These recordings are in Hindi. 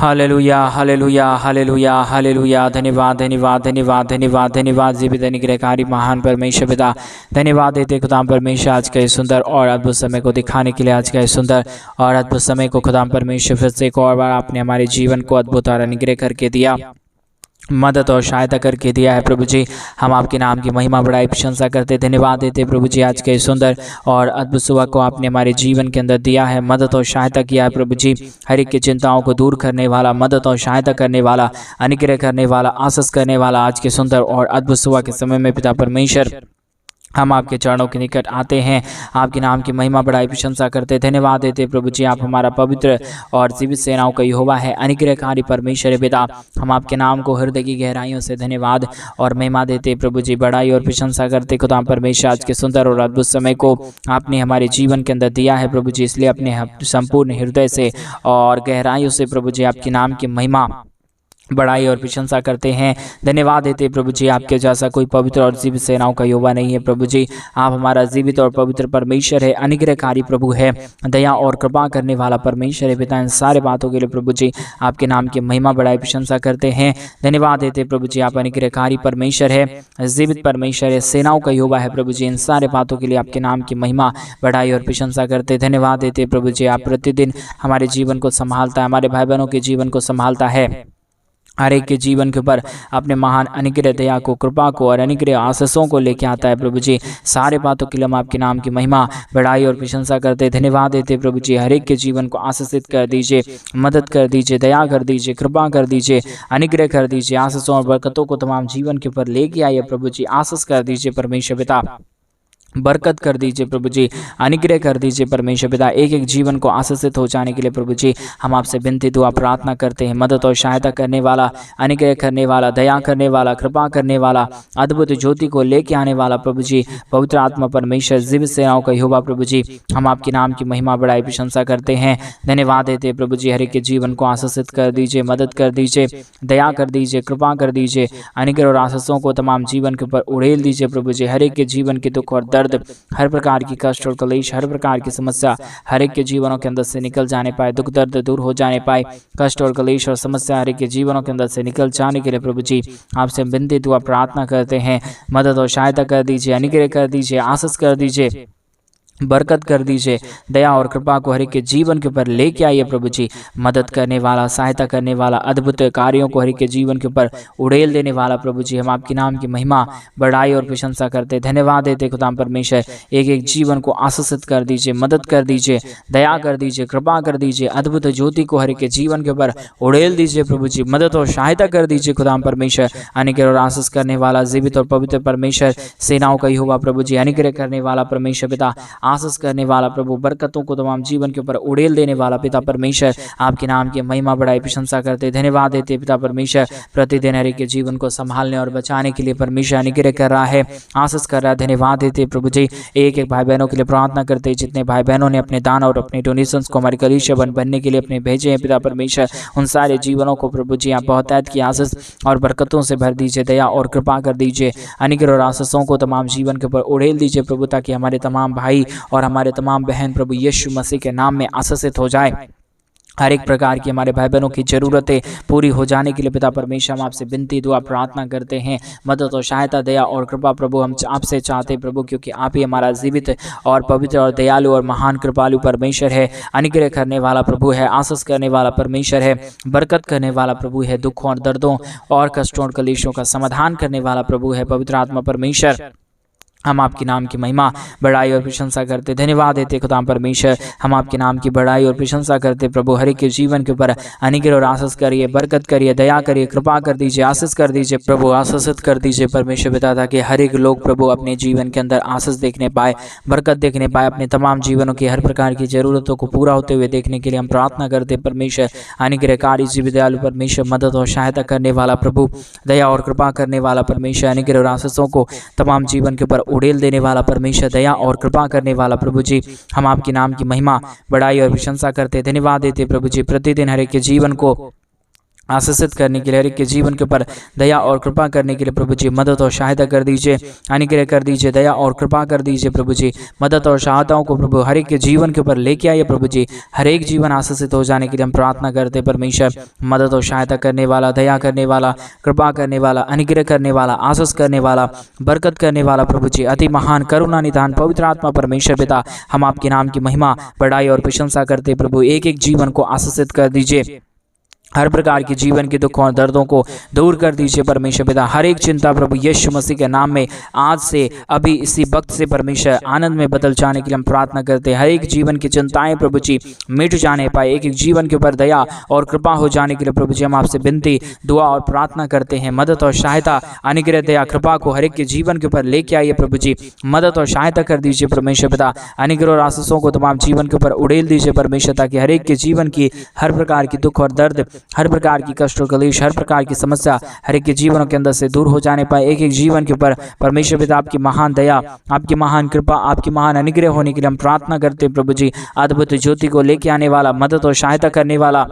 Hallelujah hallelujah hallelujah hallelujah. धन्यवाद धन्यवाद धन्यवाद धन्यवाद धन्यवाद जीवित अनुग्रहकारी महान परमेश्वर पिता, धन्यवाद देते खुदाम परमेश्वर आज का इस सुंदर और अद्भुत समय को दिखाने के लिए, आज का इस सुंदर और अद्भुत समय को खुदाम परमेश्वर फिर से एक और बार आपने हमारे जीवन को अद्भुत और अनुग्रह करके दिया, मदद और सहायता करके दिया है प्रभु जी। हम आपके नाम की महिमा बड़ाई प्रशंसा करते धन्यवाद देते प्रभु जी। आज के सुंदर और अद्भुत सुबह को आपने हमारे जीवन के अंदर दिया है, मदद और सहायता किया है प्रभु जी। हर एक की चिंताओं को दूर करने वाला, मदद और सहायता करने वाला, अनुग्रह करने वाला, आशीष करने वाला, आज के सुंदर और अद्भुत सुबह के समय में पिता परमेश्वर हम आपके चरणों के निकट आते हैं, आपके नाम की महिमा बड़ाई प्रशंसा करते धन्यवाद देते प्रभु जी। आप हमारा पवित्र और जीवित सेनाओं का यहोवा है, अनुग्रहकारी परमेश्वर पिता। हम आपके नाम को हृदय की गहराइयों से धन्यवाद और महिमा देते प्रभु जी, बड़ाई और प्रशंसा करते खुदा परमेश्वर। आज के सुंदर और अद्भुत समय को आपने हमारे जीवन के अंदर दिया है प्रभु जी, इसलिए अपने संपूर्ण हृदय से और गहराइयों से प्रभु जी आपके नाम की महिमा बड़ाई और प्रशंसा करते हैं, धन्यवाद देते प्रभु जी। आपके जैसा कोई पवित्र और जीवित सेनाओं का यहोवा नहीं है प्रभु जी। आप हमारा जीवित और पवित्र परमेश्वर है, अनुग्रहकारी प्रभु है, दया और कृपा करने वाला परमेश्वर है पिता। इन सारे बातों के लिए प्रभु जी आपके नाम की महिमा बड़ाई प्रशंसा करते हैं, धन्यवाद देते प्रभु जी। आप अनुग्रहकारी परमेश्वर है, जीवित परमेश्वर है, सेनाओं का यहोवा है प्रभु जी। इन सारे बातों के लिए आपके नाम की महिमा बड़ाई और प्रशंसा करते धन्यवाद देते प्रभु जी। आप प्रतिदिन हमारे जीवन को संभालता है, हमारे भाई बहनों के जीवन को संभालता है, हर एक के जीवन के ऊपर अपने महान अनुग्रह दया को, कृपा को और अनुग्रह आशीषों को लेके आता है प्रभु जी। सारे बातों के लिए हम आपके नाम की महिमा बड़ाई और प्रशंसा करते धन्यवाद देते प्रभु जी। हर एक के जीवन को आशीषित कर दीजिए, मदद कर दीजिए, दया कर दीजिए, कृपा कर दीजिए, अनुग्रह कर दीजिए, आशीषों और बरकतों को तमाम जीवन के ऊपर लेके आइए प्रभु जी। आशीष कर दीजिए परमेश्वर पिता, बरकत कर दीजिए प्रभु जी, अनुग्रह कर दीजिए परमेश्वर पिता। एक एक जीवन को आशीषित हो जाने के लिए प्रभु जी हम आपसे विनती दुआ प्रार्थना करते हैं। मदद और सहायता करने वाला, अनुग्रह करने वाला, दया करने वाला, कृपा करने वाला, अद्भुत ज्योति को लेके आने वाला प्रभु जी, पवित्र आत्मा परमेश्वर, जीवित सेनाओं का यहोवा प्रभु जी। हम आपके नाम की महिमा बड़ाई प्रशंसा करते हैं, धन्यवाद देते प्रभु जी। हर एक के जीवन को आशीषित कर दीजिए, मदद कर दीजिए, दया कर दीजिए, कृपा कर दीजिए, अनुग्रह और आशीषों को तमाम जीवन के ऊपर उड़ेल दीजिए प्रभु जी। हर एक के जीवन के दुख और दर्द, हर प्रकार की कष्ट और कलेश, हर प्रकार की समस्या हर एक के जीवनों के अंदर से निकल जाने पाए, दुख दर्द दूर हो जाने पाए, कष्ट और कलेश और समस्या हर एक के जीवनों के अंदर से निकल जाने के लिए प्रभु जी आपसे विनती दुआ प्रार्थना करते हैं। मदद और सहायता कर दीजिए, अनुग्रह कर दीजिए, आशीष कर दीजिए, बरकत कर दीजिए, दया और कृपा को हर एक के जीवन के ऊपर लेके आइए प्रभु जी। मदद करने वाला, सहायता करने वाला, अद्भुत कार्यों को हर एक के जीवन के ऊपर उड़ेल देने वाला प्रभु जी। हम आपके नाम की महिमा बड़ाई और प्रशंसा करते धन्यवाद देते खुदाम परमेश्वर। एक एक जीवन को आशीषित कर दीजिए, मदद कर दीजिए, दया कर दीजिए, कृपा कर दीजिए, अद्भुत ज्योति को हर एक के जीवन के ऊपर उड़ेल दीजिए प्रभु जी। मदद और सहायता कर दीजिए खुदाम परमेश्वर। अनुग्रह और आशीष करने वाला, जीवित और पवित्र परमेश्वर, सेनाओं का यहोवा प्रभु जी, अनुग्रह करने वाला परमेश्वर पिता, आशीष करने वाला प्रभु, बरकतों को तमाम जीवन के ऊपर उड़ेल देने वाला पिता परमेश्वर। आपके नाम की महिमा बड़ाई प्रशंसा करते धन्यवाद देते पिता परमेश्वर। प्रतिदिन हर एक के जीवन को संभालने और बचाने के लिए परमेश्वर अनुग्रह कर रहा है, आशीष कर रहा है, धन्यवाद देते प्रभु जी। एक एक भाई बहनों के लिए प्रार्थना करते, जितने भाई बहनों ने अपने दान और अपने डोनेशंस को हमारी कलीसिया बनने के लिए अपने भेजे हैं पिता परमेश्वर, उन सारे जीवनों को प्रभु जी आप बहुतायत की आशीष और बरकतों से भर दीजिए, दया और कृपा कर दीजिए, अनुग्रह और आशीषों को तमाम जीवन के ऊपर उड़ेल दीजिए प्रभु, ताकि हमारे तमाम भाई और हमारे तमाम बहन प्रभु यीशु मसीह के नाम में आशीषित हो जाए। हर एक प्रकार की हमारे भाई बहनों की जरूरतें पूरी हो जाने के लिए पिता परमेश्वर हम आपसे विनती दुआ प्रार्थना करते हैं। मदद और सहायता, दया और कृपा प्रभु हम आपसे चाहते हैं प्रभु, क्योंकि आप ही हमारा जीवित और पवित्र और दयालु और महान कृपालु परमेश्वर है, अनुग्रह करने वाला प्रभु है, आशीष करने वाला परमेश्वर है, बरकत करने वाला प्रभु है, दुखों और दर्दों और कष्टों और कलेशों का समाधान करने वाला प्रभु है, पवित्र आत्मा परमेश्वर। हम आपके नाम की महिमा बड़ाई और प्रशंसा करते धन्यवाद देते खुदाम परमेश्वर। हम आपके नाम की बड़ाई और प्रशंसा करते प्रभु, हर एक के जीवन के ऊपर अनुग्रह और आशीष करिए, बरकत करिए, दया करिए, कृपा कर दीजिए, आशीष कर दीजिए प्रभु, आशीषित कर दीजिए परमेश्वर पिता, ताकि हर एक लोग प्रभु अपने जीवन के अंदर आशीष देखने पाए, बरकत देखने पाए, अपने तमाम जीवनों की हर प्रकार की जरूरतों को पूरा होते हुए देखने के लिए हम प्रार्थना करते परमेश्वर। अनुग्रहकारी जीवित दयालु परमेश्वर, मदद और सहायता करने वाला प्रभु, दया और कृपा करने वाला परमेश्वर, अनुग्रह और आशीषों को तमाम जीवन के ऊपर उड़ेल देने वाला परमेश्वर, दया और कृपा करने वाला प्रभु जी। हम आपके नाम की महिमा बड़ाई और प्रशंसा करते धन्यवाद देते प्रभु जी। प्रतिदिन हर एक के जीवन को आशीषित करने के लिए, हर एक के जीवन के ऊपर दया और कृपा करने के लिए प्रभु जी मदद और सहायता कर दीजिए, अनुग्रह कर दीजिए, दया और कृपा कर दीजिए प्रभु जी। मदद और सहायताओं को प्रभु हर एक के जीवन के ऊपर लेके आइए प्रभु जी। हर एक जीवन आशीषित हो जाने के लिए हम प्रार्थना करते परमेश्वर। मदद और सहायता करने वाला, दया करने वाला, कृपा करने वाला, अनुग्रह करने वाला, आशीष करने वाला, बरकत करने वाला प्रभु जी, अति महान करुणा निधान पवित्र आत्मा परमेश्वर पिता, हम आपके नाम की महिमा, बड़ाई और प्रशंसा करते प्रभु। एक एक जीवन को आशीषित कर दीजिए, हर प्रकार के जीवन के दुखों और दर्दों को दूर कर दीजिए परमेश्वर पिता। हर एक चिंता प्रभु यीशु मसीह के नाम में आज से, अभी इसी वक्त से परमेश्वर आनंद में बदल जाने के लिए हम प्रार्थना करते हैं। हर एक जीवन की चिंताएं प्रभु जी मिट जाने पाए, एक एक जीवन के ऊपर दया और कृपा हो जाने के लिए प्रभु जी हम आपसे विनती, दुआ और प्रार्थना करते हैं। मदद और सहायता, अनुग्रह, दया, कृपा को हर एक के जीवन के ऊपर लेके आइए प्रभु जी। मदद और सहायता कर दीजिए परमेश्वर पिता। अनुग्रह और आशीषों को तमाम जीवन के ऊपर उड़ेल दीजिए परमेश्वर, ताकि हर एक के जीवन की हर प्रकार की दुख और दर्द, हर प्रकार की कष्ट और कलेश, हर प्रकार की समस्या हर एक के जीवनों के अंदर से दूर हो जाने पाए। एक एक जीवन के ऊपर परमेश्वर पिता आपकी महान दया, आपकी महान कृपा, आपकी महान अनुग्रह होने के लिए हम प्रार्थना करते हैं प्रभु जी। अद्भुत ज्योति को लेके आने वाला, मदद और सहायता करने वाला,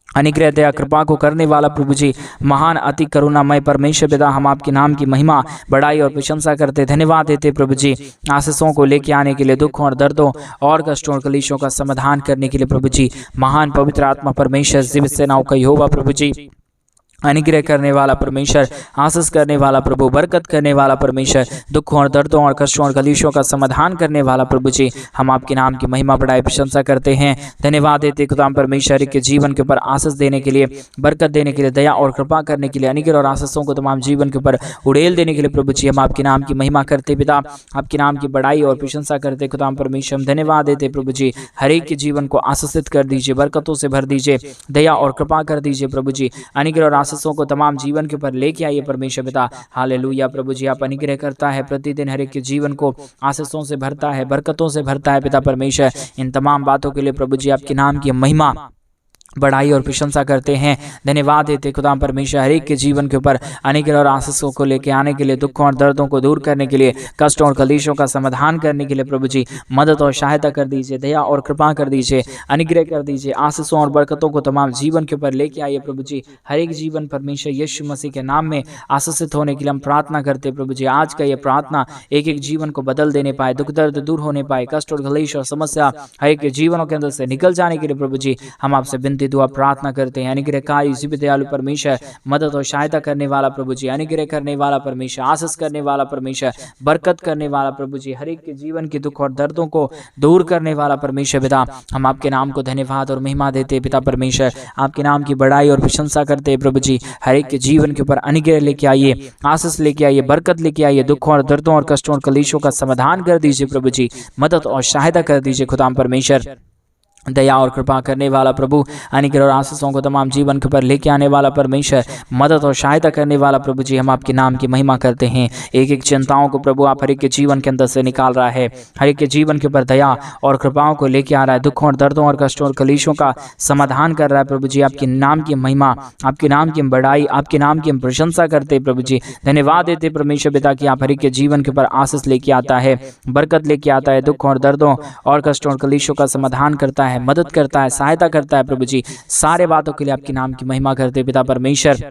अनुग्रह, दया, कृपा को करने वाला प्रभु जी, महान अति करुणामय परमेश्वर पिता, हम आपके नाम की महिमा, बड़ाई और प्रशंसा करते, धन्यवाद देते प्रभु जी। आशीषों को लेके आने के लिए, दुखों और दर्दों और कष्टों और कलेशों का समाधान करने के लिए प्रभु जी, महान पवित्र आत्मा परमेश्वर, जीवित सेनाओं का यहोवा प्रभु जी, अनुग्रह करने वाला परमेश्वर, आशीष करने वाला प्रभु, बरकत करने वाला परमेश्वर, दुखों और दर्दों और कष्टों और कलेशों का समाधान करने वाला प्रभु जी, हम आपके नाम की महिमा, बड़ाई, प्रशंसा करते हैं, धन्यवाद देते खुदाम परमेश्वर के जीवन के ऊपर आशीष देने के लिए, बरकत देने के लिए, दया और कृपा करने के लिए, अनुग्रह और आशीषों को तमाम जीवन के ऊपर उड़ेल देने के लिए प्रभु जी, हम आपके नाम की महिमा करते पिता, आपके नाम की बड़ाई और प्रशंसा करते खुदाम परमेश्वर। हम धन्यवाद देते प्रभु जी, हर एक के जीवन को आशीषित कर दीजिए, बरकतों से भर दीजिए, दया और कृपा कर दीजिए प्रभु जी। अनुग्रह और आशीषों को तमाम जीवन के ऊपर लेके आइए परमेश्वर पिता। हालेलुया प्रभु जी, आप अनुग्रह करता है, प्रतिदिन हर एक के जीवन को आशीषों से भरता है, बरकतों से भरता है पिता परमेश्वर। इन तमाम बातों के लिए प्रभु जी आपके नाम की महिमा, बड़ाई और प्रशंसा करते हैं, धन्यवाद देते खुदा परमेश्वर। हर एक के जीवन के ऊपर अनुग्रह और आशीषों को लेके आने के लिए, दुखों और दर्दों को दूर करने के लिए, कष्टों और कलेशों का समाधान करने के लिए प्रभु जी मदद और सहायता कर दीजिए, दया और कृपा कर दीजिए, अनुग्रह कर दीजिए, आशीषों और बरकतों को तमाम जीवन के ऊपर लेके आइए प्रभु जी। हर एक जीवन परमेश्वर यीशु मसीह के नाम में आशीषित होने के लिए हम प्रार्थना करते प्रभु जी। आज का ये प्रार्थना एक एक जीवन को बदल देने पाए, दुख दर्द दूर होने पाए, कष्ट और कलेश और समस्या हर एक के जीवनों के अंदर से निकल जाने के लिए प्रभु जी हम आपसे विनती, दुआ, प्रार्थना करते हैं। अनुग्रहकारी, जीवित, दयालु परमेश्वर, मदद और सहायता करने वाला प्रभु जी, अनुग्रह करने वाला परमेश्वर, आशीष करने वाला परमेश्वर, बरकत करने वाला प्रभु जी, हर एक के जीवन के दुख और दर्दों को दूर करने वाला परमेश्वर पिता, हम आपके नाम को धन्यवाद और महिमा देते पिता परमेश्वर। आपके नाम की बड़ाई और प्रशंसा करते प्रभु जी। हर एक के जीवन के ऊपर अनुग्रह लेके आइए, आशीष लेके आइए, बरकत लेके आइए, दुखों और दर्दों और कष्टों और कलेशों का समाधान कर दीजिए प्रभु जी, मदद और सहायता कर दीजिए खुदाम परमेश्वर। दया और कृपा करने वाला प्रभु, अनुग्रह और आशीषों को तमाम जीवन के ऊपर लेके आने वाला परमेश्वर, मदद और सहायता करने वाला प्रभु जी, हम आपके नाम की महिमा करते हैं। एक एक चिंताओं को प्रभु आप हर एक के जीवन के अंदर से निकाल रहा है, हर एक के जीवन के ऊपर दया और कृपाओं को लेके आ रहा है, दुखों और दर्दों और कष्टों और कलेशों का समाधान कर रहा है प्रभु जी। आपके नाम की महिमा, आपके नाम की बड़ाई, आपके नाम की प्रशंसा करते प्रभु जी। धन्यवाद देते परमेश्वर पिता कि आप हर एक के जीवन के ऊपर आशीष लेके आता है, बरकत लेके आता है, दुखों और दर्दों और कष्टों और कलेशों का समाधान करता है, मदद करता है, सहायता करता है प्रभु जी। सारे बातों के लिए आपके नाम की महिमा करते पिता परमेश्वर,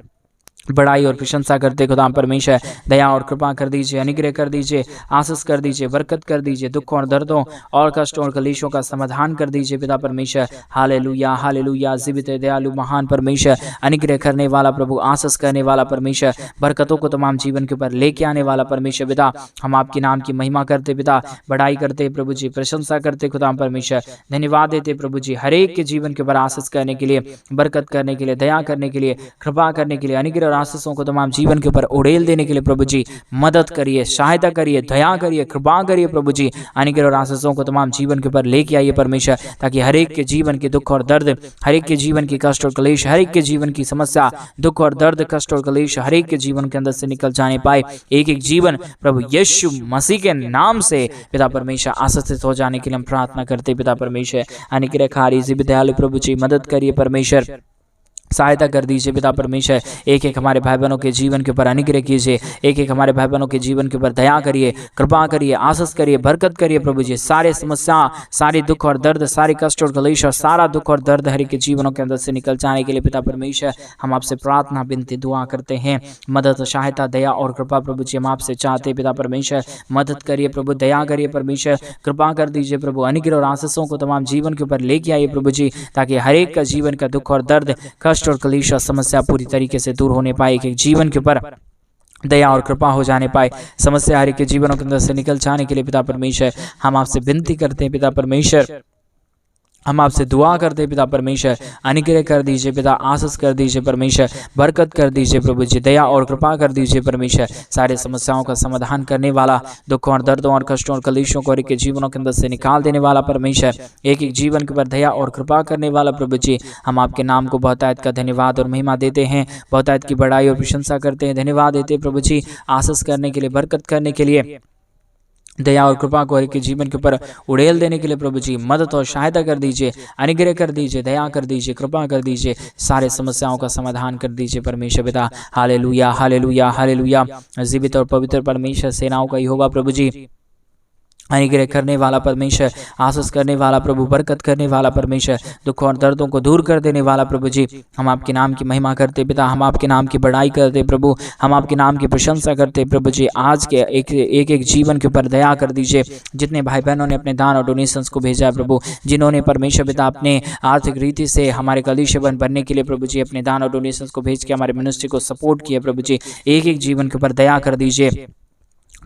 बड़ाई और प्रशंसा करते खुदाम परमेश्वर। दया और कृपा कर दीजिए, अनुग्रह कर दीजिए, आशीष कर दीजिए, बरकत कर दीजिए, दुखों और दर्दों और कष्टों और कलेशों का समाधान कर दीजिए पिता परमेश्वर। हालेलुया, हालेलुया, जीवित, दयालु, महान परमेश्वर, अनुग्रह करने वाला प्रभु, आशीष करने वाला परमेश्वर, बरकतों को तमाम जीवन के ऊपर लेके आने वाला परमेश्वर पिता, हम आपके नाम की महिमा करते पिता, बड़ाई करते प्रभु जी, प्रशंसा करते खुदाम परमेश्वर। धन्यवाद देते प्रभु जी, हर एक के जीवन के ऊपर आशीष करने के लिए, बरकत करने के लिए, दया करने के लिए, कृपा करने के लिए, अनुग्रह आशीषों को तमाम जीवन के ऊपर उड़ेल देने के लिए प्रभु जी मदद करिए, सहायता करिए, दया करिए, कृपा करिए प्रभु जी। अनुग्रह और आशीषों को तमाम जीवन के ऊपर लेके आइए परमेश्वर, ताकि हर एक के जीवन के दुख और दर्द, हर एक के जीवन की कष्ट और कलेश, हर एक के जीवन की समस्या, दुख और दर्द, कष्ट और कलेश हर एक के जीवन के अंदर से निकल जाने पाए। एक एक जीवन प्रभु यीशु मसीह के नाम से पिता परमेश्वर आशीषित हो जाने के लिए हम प्रार्थना करते पिता परमेश्वर। अनुग्रहकारी, जीवित, दयालु प्रभु जी मदद करिए परमेश्वर, सहायता कर दीजिए पिता परमेश्वर। एक एक हमारे भाई बहनों के जीवन के ऊपर अनुग्रह कीजिए, एक एक हमारे भाई बहनों के जीवन के ऊपर दया करिए, कृपा करिए, आशीष करिए, बरकत करिए प्रभु जी। सारे समस्या, सारी दुख और दर्द, सारी कष्ट और कलेश और सारा दुख और दर्द हर एक के जीवनों के अंदर से निकल जाने के लिए पिता परमेश्वर हम आपसे प्रार्थना विनती दुआ करते हैं। मदद, सहायता, दया और कृपा प्रभु जी हम आपसे चाहते हैं पिता परमेश्वर। मदद करिए प्रभु, दया करिए परमेश्वर, कृपा कर दीजिए प्रभु। अनुग्रह और आशीषों को तमाम जीवन के ऊपर लेके आइए प्रभु जी, ताकि हर एक का जीवन का दुख और दर्द, कष्ट और कलेश और समस्या पूरी तरीके से दूर होने पाए, कि जीवन के ऊपर दया और कृपा हो जाने पाए, समस्या हर एक के जीवनों के अंदर से निकल जाने के लिए पिता परमेश्वर हम आपसे विनती करते हैं पिता परमेश्वर। हम आपसे दुआ करते हैं पिता परमेश्वर। अनुग्रह कर दीजिए पिता, आशीष कर दीजिए परमेश्वर, बरकत कर दीजिए प्रभु जी, दया और कृपा कर दीजिए परमेश्वर। सारे समस्याओं का समाधान करने वाला, दुखों और दर्दों और कष्टों और कलेशों को के जीवनों के अंदर से निकाल देने वाला परमेश्वर, एक एक जीवन के ऊपर दया और कृपा करने वाला प्रभु जी, हम आपके नाम को बहुतायत का धन्यवाद और महिमा देते हैं, बहुतायत की बड़ाई और प्रशंसा करते हैं, धन्यवाद देते हैं प्रभु जी, आशीष करने के लिए, बरकत करने के लिए, दया और कृपा को हर एक के जीवन के ऊपर उड़ेल देने के लिए प्रभु जी मदद और सहायता कर दीजिए, अनुग्रह कर दीजिए, दया कर दीजिए, कृपा कर दीजिए, सारे समस्याओं का समाधान कर दीजिए परमेश्वर पिता। Hallelujah, hallelujah, hallelujah. जीवित और पवित्र परमेश्वर, सेनाओं का यहोवा प्रभु जी, अनुग्रह करने वाला परमेश्वर, आशीष करने वाला प्रभु, बरकत करने वाला परमेश्वर, दुखों और दर्दों को दूर कर देने वाला प्रभु जी, हम आपके नाम की महिमा करते पिता, हम आपके नाम की बड़ाई करते प्रभु, हम आपके नाम की प्रशंसा करते प्रभु जी। आज के एक एक जीवन के ऊपर दया कर दीजिए। जितने भाई बहनों ने अपने दान और डोनेशंस को भेजा है प्रभु, जिन्होंने परमेश्वर पिता अपने आर्थिक रीति से हमारे कलीसिया बनने के लिए प्रभु जी अपने दान और डोनेशंस को भेज के हमारे मिनिस्ट्री को सपोर्ट किया प्रभु जी, एक एक जीवन के ऊपर दया कर दीजिए,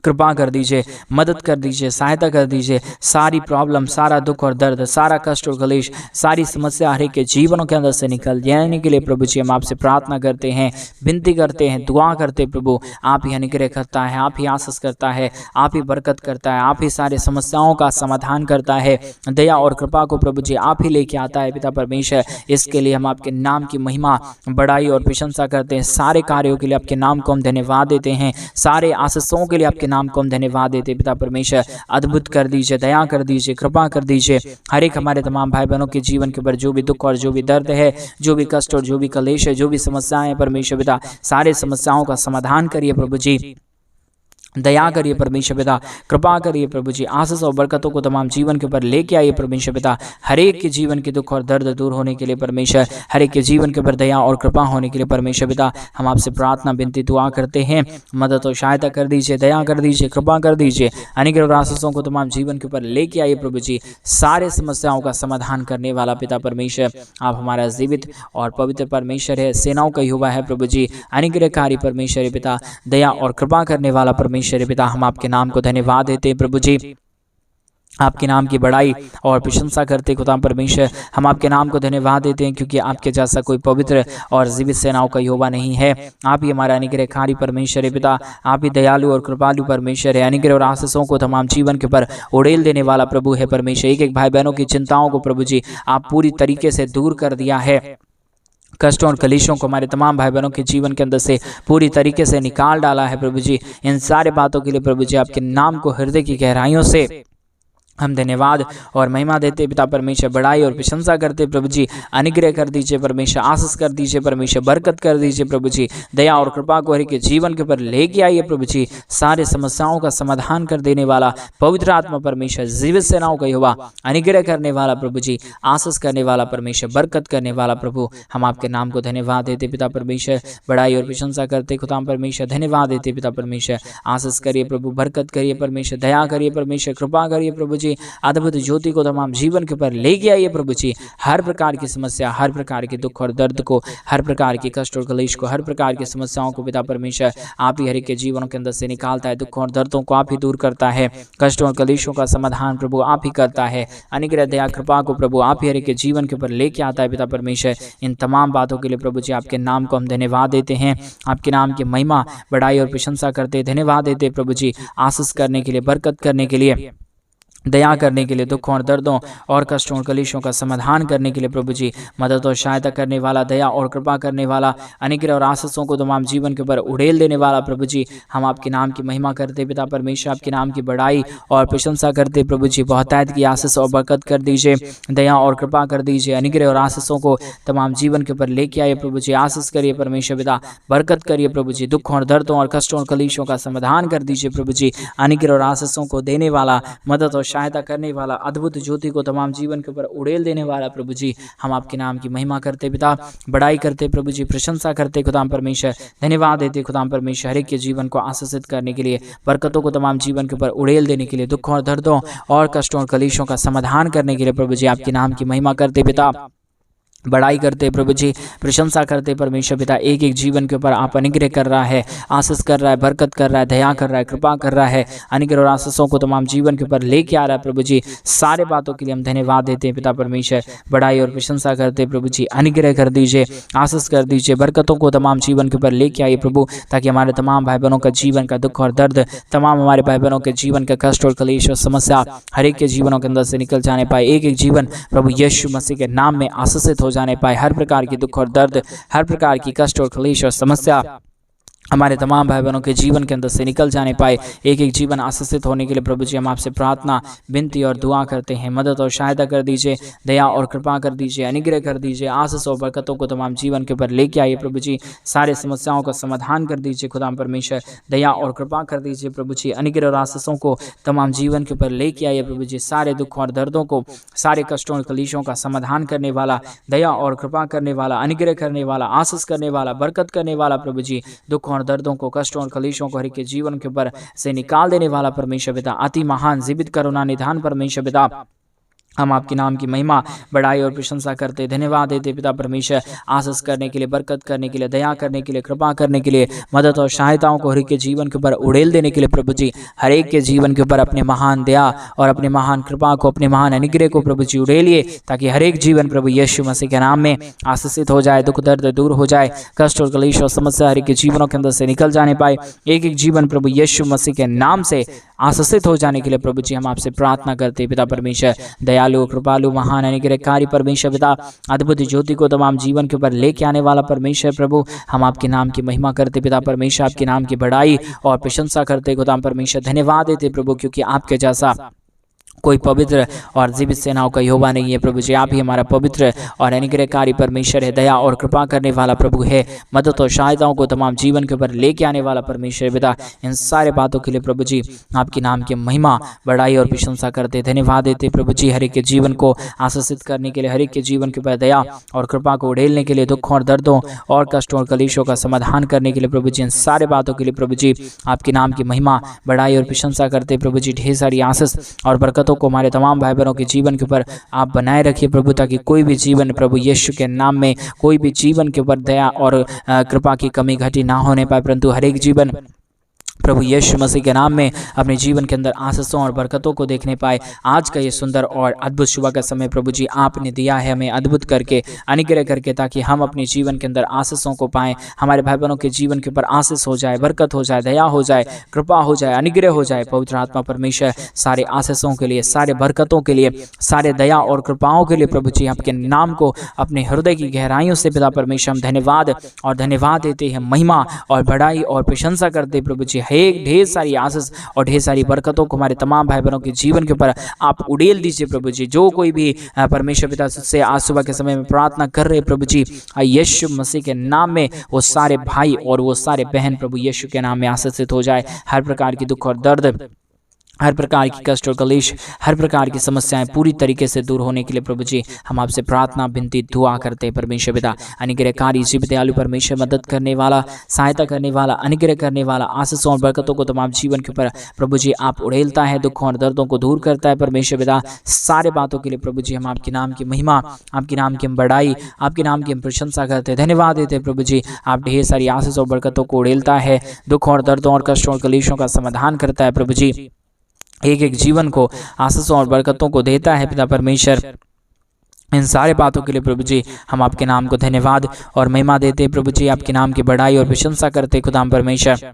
कृपा कर दीजिए, मदद कर दीजिए, सहायता कर दीजिए। सारी प्रॉब्लम, सारा दुख और दर्द, सारा कष्ट और कलेश, सारी समस्या हर एक के जीवनों के अंदर से निकल जाने के लिए प्रभु जी हम आपसे प्रार्थना करते हैं, विनती करते हैं, दुआ करते प्रभु। आप ही अनुग्रह करता है, आप ही आशीष करता है, आप ही बरकत करता है, आप ही सारे समस्याओं का समाधान करता है, दया और कृपा को प्रभु जी आप ही लेके आता है पिता परमेश्वर। इसके लिए हम आपके नाम की महिमा, बड़ाई और प्रशंसा करते हैं। सारे कार्यों के लिए आपके नाम को हम धन्यवाद देते हैं, सारे आशीषों के लिए आपके नाम को हम धन्यवाद देते पिता परमेश्वर। अद्भुत कर दीजिए, दया कर दीजिए, कृपा कर दीजिए। हर एक हमारे तमाम भाई बहनों के जीवन के ऊपर जो भी दुख और जो भी दर्द है, जो भी कष्ट और जो भी कलेश है, जो भी समस्याएं हैं परमेश्वर पिता, सारे समस्याओं का समाधान करिए प्रभु जी, दया करिए परमेश्वर पिता, कृपा करिए प्रभु जी, आशीष और बरकतों को तमाम जीवन के ऊपर लेके आइए परमेश्वर पिता। हर एक के जीवन के दुख और दर्द दूर होने के लिए परमेश्वर, हर एक के जीवन के ऊपर दया और कृपा होने के लिए परमेश्वर पिता हम आपसे प्रार्थना विनती दुआ करते हैं। मदद और सहायता कर दीजिए, दया कर दीजिए, कृपा कर दीजिए, अनुग्रह और आशीषों को तमाम जीवन के ऊपर लेके आइए प्रभु जी। सारे समस्याओं का समाधान करने वाला पिता परमेश्वर, आप हमारा जीवित और पवित्र परमेश्वर है, सेनाओं का यहोवा है प्रभु जी, अनुग्रहकारी परमेश्वर पिता, दया और कृपा करने वाला परमेश्वर पिता। हम आपके नाम को धन्यवाद देते हैं प्रभु जी, आपके नाम की बड़ाई और प्रशंसा करते खुदा परमेश्वर। हम आपके नाम को धन्यवाद देते हैं, क्योंकि आपके जैसा कोई पवित्र और जीवित सेनाओं का यहोवा नहीं है। आप ही हमारा अनुग्रहकारी परमेश्वर है पिता, आप ही दयालु और कृपालु परमेश्वर है। अनुग्रह और आशीषों को तमाम जीवन के ऊपर उड़ेल देने वाला प्रभु है परमेश्वर। एक एक भाई बहनों की चिंताओं को प्रभु जी आप पूरी तरीके से दूर कर दिया है, कष्टों और कलेशों को हमारे तमाम भाई बहनों के जीवन के अंदर से पूरी तरीके से निकाल डाला है प्रभु जी। इन सारे बातों के लिए प्रभु जी आपके नाम को हृदय की गहराइयों से हम धन्यवाद और महिमा देते पिता परमेश्वर, बड़ाई और प्रशंसा करते प्रभु जी। अनुग्रह कर दीजिए परमेश्वर, आशीष कर दीजिए परमेश्वर, बरकत कर दीजिए प्रभु जी, दया और कृपा को हर के जीवन के ऊपर लेके आइए प्रभु जी। सारे समस्याओं का समाधान कर देने वाला पवित्र आत्मा परमेश्वर, जीवित सेनाओं का यहोवा, अनुग्रह करने वाला प्रभु जी, आशीष करने वाला परमेश्वर, बरकत करने वाला प्रभु, हम आपके नाम को धन्यवाद देते पिता परमेश्वर, बड़ाई और प्रशंसा करते खुदा परमेश्वर, धन्यवाद देते पिता परमेश्वर। आशीष करिए प्रभु, बरकत करिए परमेश्वर, दया करिए परमेश्वर, कृपा करिए प्रभु जी। अद्भुत ज्योति को तमाम जीवन के ऊपर लेके आइए प्रभु जी। हर प्रकार की समस्या, हर प्रकार के दुख और दर्द को, हर प्रकार के कष्ट और कलेश को, हर प्रकार की समस्याओं को पिता परमेश्वर आप ही हर एक के जीवनों के अंदर से निकालता है। दुखों और दर्दों को आप ही दूर करता है, कष्टों और कलेशों का समाधान प्रभु आप ही करता है। अनुग्रह दया कृपा को प्रभु आप ही हर एक के जीवन के ऊपर लेके आता है पिता परमेश्वर। इन तमाम बातों के लिए प्रभु जी आपके नाम को हम धन्यवाद देते हैं, आपके नाम की महिमा, बड़ाई और प्रशंसा करते, धन्यवाद देते प्रभु जी, आशीष करने के लिए, बरकत करने के लिए, दया करने के लिए, दुखों और दर्दों और कष्टों और कलेशों का समाधान करने के लिए प्रभु जी, मदद और सहायता करने वाला, दया और कृपा करने वाला, अनुग्रह और आशीषों को तमाम जीवन के ऊपर उड़ेल देने वाला प्रभु जी, हम आपके नाम की महिमा करते पिता परमेश्वर, आपके नाम की बड़ाई और प्रशंसा करते प्रभु जी। बहुतायत की आशीष और बरकत कर दीजिए, दया और कृपा कर दीजिए, अनुग्रह और आशीषों को तमाम जीवन के ऊपर लेके आइए प्रभु जी। आशीष करिए परमेश्वर पिता, बरकत करिए प्रभु जी। दुखों और दर्दों और कष्टों और कलेशों का समाधान कर दीजिए प्रभु जी। अनुग्रह और आशीषों को देने वाला, मदद और सहायता करने वाला, अद्भुत ज्योति को तमाम जीवन के ऊपर उड़ेल देने वाला प्रभु जी, हम आपके नाम की महिमा करते पिता, बड़ाई करते प्रभु जी, प्रशंसा करते खुदाम परमेश्वर, धन्यवाद देते खुदाम परमेश्वर, हर एक के जीवन को आशीषित करने के लिए, बरकतों को तमाम जीवन के ऊपर उड़ेल देने के लिए, दुखों और दर्दों और कष्टों और कलेशों का समाधान करने के लिए प्रभु जी, आपके नाम की महिमा करते पिता, बड़ाई करते प्रभु जी, प्रशंसा करते परमेश्वर पिता। एक एक जीवन के ऊपर आप अनुग्रह कर रहा है, आशीष कर रहा है, बरकत कर रहा है, दया कर रहा है, कृपा कर रहा है, अनुग्रह और आशीषों को तमाम जीवन के ऊपर लेके आ रहा है प्रभु जी। सारे बातों के लिए हम धन्यवाद देते हैं पिता परमेश्वर, बड़ाई और प्रशंसा करते प्रभु जी। अनुग्रह कर दीजिए, आशीष कर दीजिए, बरकतों को तमाम जीवन के ऊपर लेके आइए प्रभु, ताकि हमारे तमाम भाई बहनों का जीवन का दुख और दर्द, तमाम हमारे भाई बहनों के जीवन का कष्ट और कलेश और समस्या हर एक के जीवनों के अंदर से निकल जाने पाए। एक एक जीवन प्रभु यीशु मसीह के नाम में आशीषित हो जाने पाए। हर प्रकार की दुख और दर्द, हर प्रकार की कष्ट और क्लेश और समस्या हमारे तमाम भाई बहनों के जीवन के अंदर से निकल जाने पाए। एक एक जीवन आशीषित होने के लिए प्रभु जी, हम आपसे प्रार्थना, विनती और दुआ करते हैं। मदद और सहायता कर दीजिए, दया और कृपा कर दीजिए, अनुग्रह कर दीजिए, आशीष और बरकतों को तमाम जीवन के ऊपर लेके आइए प्रभु जी। सारे समस्याओं का समाधान कर दीजिए खुदाम परमेश्वर, दया और कृपा कर दीजिए प्रभु जी। अनुग्रह और आशीषों को तमाम जीवन के ऊपर लेके आइए प्रभु जी। सारे दुखों और दर्दों को, सारे कष्टों और कलेशों का समाधान करने वाला, दया और कृपा करने वाला, अनुग्रह करने वाला, आशीष करने वाला, बरकत करने वाला प्रभु जी, दुखों और दर्दों को, कष्टों और कलेशों को हर एक के जीवन के ऊपर से निकाल देने वाला परमेश्वर पिता, अति महान जीवित करुणा निधान परमेश्वर पिता, हम आपके नाम की महिमा, बड़ाई और प्रशंसा करते, धन्यवाद देते पिता परमेश्वर, आशीष करने के लिए, बरकत करने के लिए, दया करने के लिए, कृपा करने के लिए, मदद और सहायताओं को हर एक के जीवन के ऊपर उड़ेल देने के लिए प्रभु जी। हर एक के जीवन के ऊपर अपने महान दया और अपने महान कृपा को, अपने महान अनुग्रह को प्रभु जी उड़ेलिए, ताकि हर एक जीवन प्रभु यीशु मसीह के नाम में आशीषित हो जाए, दुख दर्द दूर हो जाए, कष्ट और कलेश और समस्या हर एक के जीवनों के अंदर से निकल जाने पाए। एक एक जीवन प्रभु यीशु मसीह के नाम से आशीषित हो जाने के लिए प्रभु जी, हम आपसे प्रार्थना करते पिता परमेश्वर। दयालु, कृपालु, महान, अनुग्रहकारी परमेश्वर पिता, अद्भुत ज्योति को तमाम जीवन के ऊपर लेके आने वाला परमेश्वर प्रभु, हम आपके नाम की महिमा करते पिता परमेश्वर, आपके नाम की बड़ाई और प्रशंसा करते खुदा परमेश्वर। धन्यवाद देते प्रभु, क्योंकि आपके जैसा कोई पवित्र और जीवित सेनाओं का यहोवा नहीं है प्रभु जी। आप ही हमारा पवित्र और अनुग्रहकारी परमेश्वर है, दया और कृपा करने वाला प्रभु है, मदद और सहायताओं को तमाम जीवन के ऊपर लेके आने वाला परमेश्वर पिता। इन सारे बातों के लिए प्रभु जी, आपके नाम की महिमा, बड़ाई और प्रशंसा करते, धन्यवाद देते प्रभु जी। हर एक के जीवन को आशीषित करने के लिए, हर एक के जीवन के ऊपर दया और कृपा को उड़ेलने के लिए, दुखों और दर्दों और कष्टों और कलेशों का समाधान करने के लिए प्रभु जी, इन सारे बातों के लिए प्रभु जी, आपके नाम की महिमा, बड़ाई और प्रशंसा करते प्रभु जी। ढेर सारी आशीष और बरकतों को हमारे तमाम भाई बहनों के जीवन के ऊपर आप बनाए रखिए प्रभु, ताकि कोई भी जीवन प्रभु यीशु के नाम में, कोई भी जीवन के ऊपर दया और कृपा की कमी घटी ना होने पाए, परंतु हर एक जीवन प्रभु यीशु मसीह के नाम में अपने जीवन के अंदर आशीषों और बरकतों को देखने पाए। आज का ये सुंदर और अद्भुत सुबह का समय प्रभु जी आपने दिया है हमें अद्भुत करके, अनुग्रह करके, ताकि हम अपने जीवन के अंदर आशीषों को पाएं। हमारे भाई बहनों के जीवन के ऊपर आशीष हो जाए, बरकत हो जाए, दया हो जाए, कृपा हो जाए, अनुग्रह हो जाए। पवित्र आत्मा परमेश्वर सारे आशीषों के लिए, सारे बरकतों के लिए, सारे दया और कृपाओं के लिए प्रभु जी, आपके नाम को अपने हृदय की गहराइयों से पिता परमेश्वर हम धन्यवाद देते हैं, महिमा और बड़ाई और प्रशंसा करते प्रभु जी। एक ढेर सारी आशीष और ढेर सारी बरकतों को हमारे तमाम भाई बहनों के जीवन के ऊपर आप उड़ेल दीजिए प्रभु जी। जो कोई भी परमेश्वर पिता से आज सुबह के समय में प्रार्थना कर रहे प्रभु जी, यीशु मसीह के नाम में वो सारे भाई और वो सारे बहन प्रभु यीशु के नाम में आशीषित हो जाए। हर प्रकार की दुख और दर्द, हर प्रकार की कष्ट और कलेश, हर प्रकार की समस्याएं पूरी तरीके से दूर होने के लिए प्रभु जी, हम आपसे प्रार्थना, विनती, दुआ करते हैं परमेश्वर पिता। अनुग्रहकारी, जीवित, दयालु परमेश्वर, मदद करने वाला, सहायता करने वाला, अनुग्रह करने वाला, आशीषों और बरकतों को तमाम जीवन के ऊपर प्रभु जी आप उड़ेलता है, दुखों और दर्दों को दूर करता है परमेश्वर पिता। सारे बातों के लिए प्रभु जी, हम आपके नाम की महिमा, आपके नाम की हम बड़ाई, आपके नाम की हम प्रशंसा करते हैं, धन्यवाद देते हैं प्रभु जी। आप ढेर सारी आशीष और बरकतों को उड़ेलता है, दुखों और दर्दों और कष्टों और कलेशों का समाधान करता है प्रभु जी। एक एक जीवन को आशीषों और बरकतों को देता है पिता परमेश्वर। इन सारे बातों के लिए प्रभु जी, हम आपके नाम को धन्यवाद और महिमा देते हैं प्रभु जी। आपके नाम की बड़ाई और प्रशंसा करते खुदा परमेश्वर।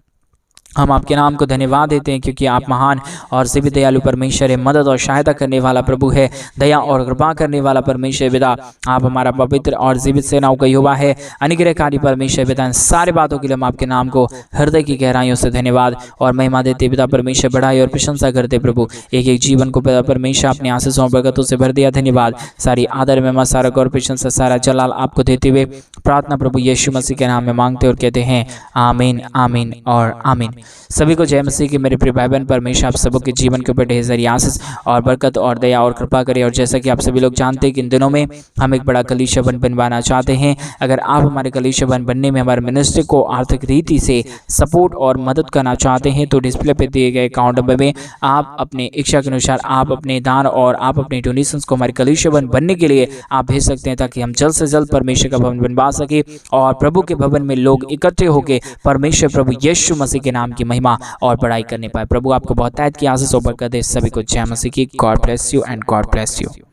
हम आपके नाम को धन्यवाद देते हैं क्योंकि आप महान और जीवित दयालु परमेश्वर है, मदद और सहायता करने वाला प्रभु है, दया और कृपा करने वाला परमेश्वर पिता। आप हमारा पवित्र और जीवित सेनाओं का युवा है, अनुग्रहकारी परमेश्वर पिता। इन सारे बातों के लिए हम आपके नाम को हृदय की गहराइयों से धन्यवाद और महिमा देते पिता परमेश्वर, बढ़ाई और प्रशंसा करते प्रभु। एक एक जीवन को पिता परमेश्वर अपने आशीषों और बरकतों से भर दिया। धन्यवाद। सारी आदर महिमा, सारा गौर, प्रशंसा, सारा जलाल आपको देते हुए प्रार्थना प्रभु यीशु मसीह के नाम में मांगते और कहते हैं आमीन, आमीन और आमीन। सभी को जय मसीह की मेरे प्रिय भाई बहन। परमेश्वर आप सबों के जीवन के ऊपर ढेर सारी आशीष और बरकत और दया और कृपा करे। और जैसा कि आप सभी लोग जानते हैं कि इन दिनों में हम एक बड़ा कलीसिया बनवाना चाहते हैं। अगर आप हमारे कलीसिया बनने में हमारे मिनिस्ट्री को आर्थिक रीति से सपोर्ट और मदद करना चाहते हैं तो डिस्प्ले पे दिए गए अकाउंट नंबर में आप अपने इच्छा के अनुसार आप अपने दान और आप अपने डोनेशंस को हमारे कलीसिया बनने के लिए आप भेज सकते हैं, ताकि हम जल्द से जल्द परमेश्वर का भवन बनवा सके और प्रभु के भवन में लोग इकट्ठे होकर परमेश्वर प्रभु यीशु मसीह के नाम की महिमा और बड़ाई करने पाए। प्रभु आपको बहुत तायत की आशीष और बरकत दे। सभी को जय मसीह की। God bless you and God bless you.